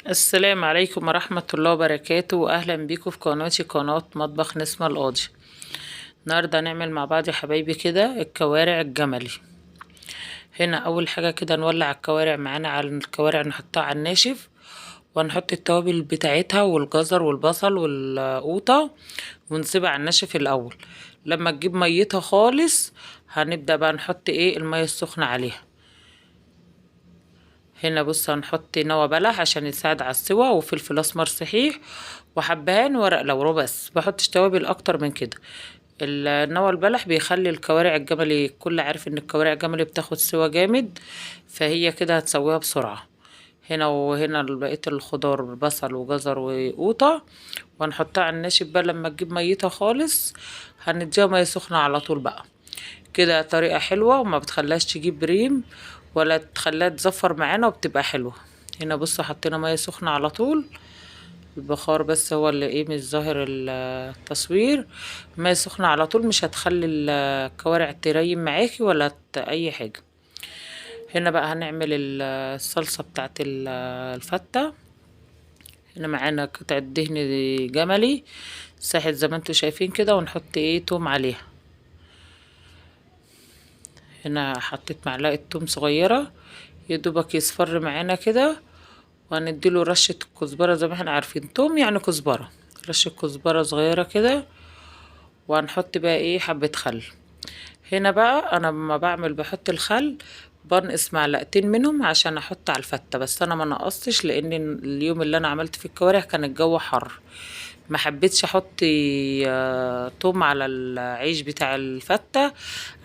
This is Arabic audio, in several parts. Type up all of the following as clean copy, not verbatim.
السلام عليكم ورحمة الله وبركاته، وأهلا بيكم في قناتي قناة مطبخ نسمة القاضي. النهاردة هنعمل مع بعض يا حبايبي كده الكوارع الجملي. هنا أول حاجة كده نولع الكوارع معانا، على الكوارع نحطها على الناشف، ونحط التوابل بتاعتها والجزر والبصل والقوطة، ونسيبها على الناشف الأول. لما تجيب ميتها خالص هنبدأ بقى نحط المية السخنة عليها. هنا بص هنحط نوى بلح عشان يساعد على السوا، وفلفل اسمر صحيح، وحبهان ورق لورا. بس بحطش توابل اكتر من كده. النوى البلح بيخلي الكوارع الجملي، كل عارف ان الكوارع الجملي بتاخد سوا جامد، فهي كده هتسويها بسرعة. هنا وهنا بقية الخضار بصل وجزر وقوطة، وهنحطها على الناشف بقى. لما تجيب ميتها خالص هنديها مية سخنة على طول بقى. كده طريقة حلوة وما بتخليهاش تجيب ريم ولا تخليها تزفر معانا، وبتبقى حلوة. هنا بصوا حطينا مية سخنة على طول. البخار بس هو اللي مش ظاهر التصوير. مية سخنة على طول مش هتخلي الكوارع تريم معاكي ولا اي حاجة. هنا بقى هنعمل الصلصة بتاعت الفتة. هنا معانا قطعة دهن جملي ساحت زي ما انتوا شايفين كده، ونحط توم عليها. هنا حطيت معلقة توم صغيرة يدوبك يصفر معانا كده، وهنديله رشة كزبرة زي ما احنا عارفين، توم يعني كزبرة، رشة كزبرة صغيرة كده. وهنحط بقى حبة خل. هنا بقى انا لما بعمل بحط الخل بنقص معلقتين منهم عشان احط على الفتة، بس انا ما نقصتش لان اليوم اللي انا عملت فيه الكوارع كان الجو حر، ما حبيتش احط توم على العيش بتاع الفتة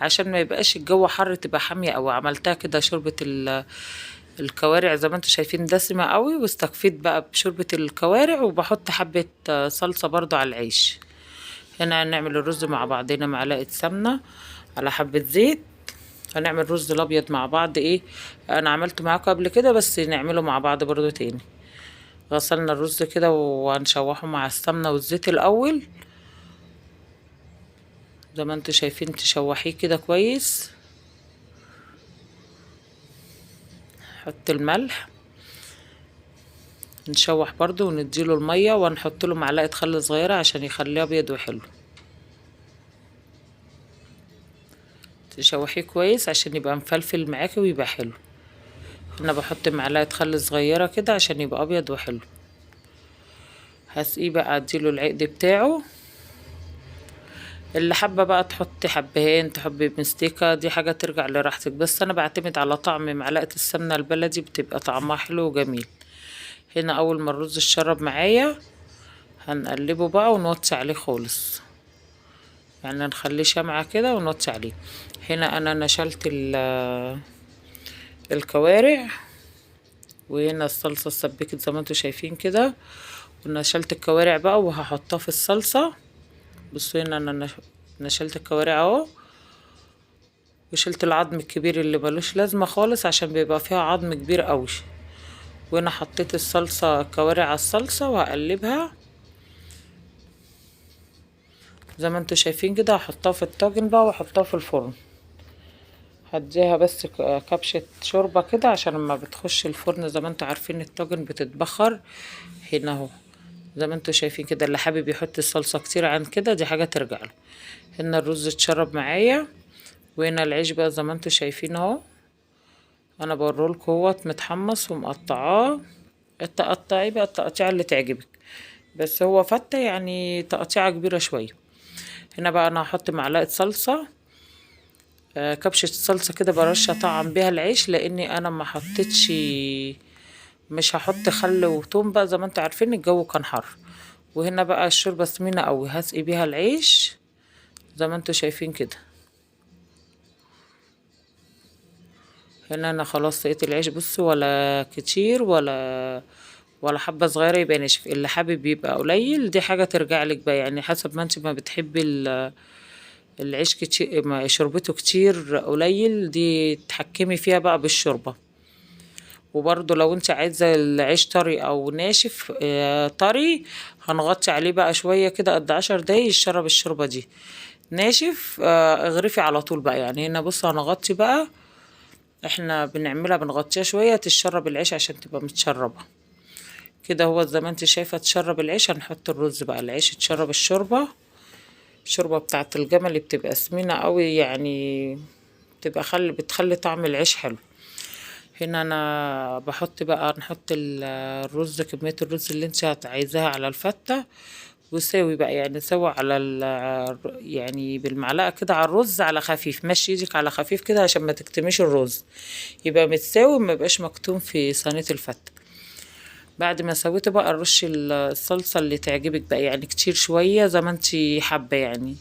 عشان ما يبقاش الجو حر تبقى حامية. او عملتها كده شوربة الكوارع زي ما انتوا شايفين دسمة قوي، واستكفيت بقى بشوربة الكوارع، وبحط حبة صلصة برضو على العيش. هنا هنعمل الرز مع بعضنا، معلقة سمنة على حبة زيت. هنعمل رز الابيض مع بعض. انا عملته معاكم قبل كده، بس نعمله مع بعض برضو تاني. غسلنا الرز كده وهنشوحه مع السمنة والزيت الاول زي ما انتوا شايفين، تشوحيه كده كويس. حط الملح، نشوح برضو ونديله المية، ونحط له معلقة خل صغيرة عشان يخليه ابيض وحلو. تشوحيه كويس عشان يبقى مفلفل معاكي ويبقى حلو. انا بحط معلقة خل صغيرة كده عشان يبقى ابيض وحلو. هسقيه بقى، اديله العقد بتاعه. اللي حابة بقى تحطي حبهان، تحبي مستيكة، دي حاجة ترجع لراحتك، بس انا بعتمد على طعم معلقة السمنة البلدي، بتبقى طعمها حلو وجميل. هنا اول ما الرز اتشرب معايا هنقلبه بقى ونوطي عليه خالص، يعني نخليه شمعة كده ونوطي عليه. هنا انا نشلت الكوارع، وهنا الصلصة اتسبكت زي ما انتوا شايفين كده، ونشلت الكوارع بقى وهحطها في الصلصة. بصوا هنا انا نشلت الكوارع اهو، وشلت العظم الكبير اللي ملوش لازمة خالص عشان بيبقى فيها عظم كبير قوي. وهنا حطيت الصلصة الكوارع على الصلصة وهقلبها زي ما انتوا شايفين كده. هحطها في الطاجن بقى واحطها في الفرن. هديها بس كبشة شوربة كده عشان لما بتخش الفرن زي ما انتوا عارفين الطاجن بتتبخر. هنا اهو زي ما انتوا شايفين كده، اللي حابب يحط الصلصة كتير عن كده دي حاجة ترجع له. هنا الرز اتشرب معايا، وهنا العيش بقى زي ما انتوا شايفين اهو. انا بوريلكوا اهوت متحمص ومقطعاه. تقطعيه بقى التقطيعة اللي تعجبك، بس هو فتة يعني تقطيعة كبيرة شوية. هنا بقى انا هحط معلقة صلصة، كبشة الصلصة كده برش اطعم بيها العيش، لاني انا ما حطيتش، مش هحط خل وتوم بقى زي ما انتوا عارفين الجو كان حر. وهنا بقى الشوربة سمينة قوي، هسقي بيها العيش زي ما انتوا شايفين كده. هنا انا خلاص سقيت العيش، بصوا ولا كتير ولا حبة صغيرة يبقى ناشف. اللي حابب يبقى قليل دي حاجة ترجع لك بقى، يعني حسب ما انت ما بتحبي العيش كتير، شربته كتير قليل، دي تحكمي فيها بقى بالشوربة. وبرضو لو انت عايزة العيش طري او ناشف طري، هنغطي عليه بقى شوية كده قد 10 دقايق يشرب الشوربة دي. ناشف اغرفي على طول بقى. يعني هنا بص هنغطي بقى، احنا بنعملها بنغطيها شوية تشرب العيش عشان تبقى متشربة. كده هو زي ما انت شايفة تشرب العيش. هنحط الرز بقى، العيش تشرب الشوربة. الشوربة بتاعة الجملي بتبقى سمينة قوي يعني، بتبقى بتخلي طعم العيش حلو. هنا انا بحط بقى، نحط الرز، كمية الرز اللي انت عايزاها على الفتة، وساوي بقى يعني، سوي على يعني بالمعلقة كده على الرز على خفيف، مشي ايدك على خفيف كده عشان ما تكتميش الرز، يبقى متساوي ما يبقاش مكتوم في صينية الفتة. بعد ما سويته بقى نرش الصلصة اللي تعجبك بقى، يعني كتير شوية زي ما انتي حابة يعني.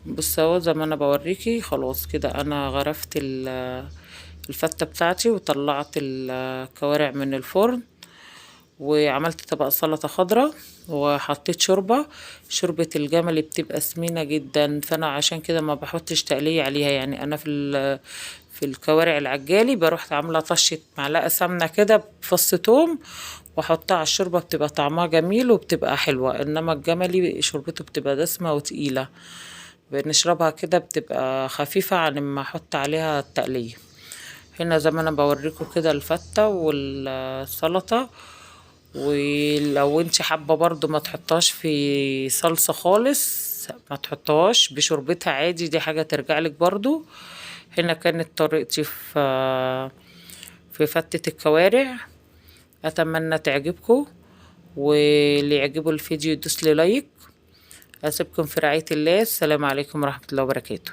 بص اهو زي ما انا بوريكي، خلاص كده انا غرفت الفتة بتاعتي وطلعت الكوارع من الفرن، وعملت طبق سلطة خضراء، وحطيت شوربة الجملي بتبقى سمينة جدا، فانا عشان كده ما بحطش تقلية عليها يعني. انا في الكوارع العجالي بروح عاملة طشة معلقة سمنة كده بفص توم، واحطها على الشوربة، بتبقى طعمها جميل وبتبقى حلوة. انما الجملي شوربته بتبقى دسمة وتقيلة، بنشربها كده بتبقى خفيفة عن ما احط عليها التقلية. هنا زي ما انا بوريكم كده الفتة والسلطة. ولو انت حابة برضو ما تحطهاش في صلصة خالص، ما تحطهاش بشوربتها عادي، دي حاجة ترجعلك برضو. هنا كانت طريقتي في فتة الكوارع. اتمنى تعجبكم، واللي يعجبه الفيديو يدوس لي لايك. اسيبكم في رعاية الله. السلام عليكم ورحمة الله وبركاته.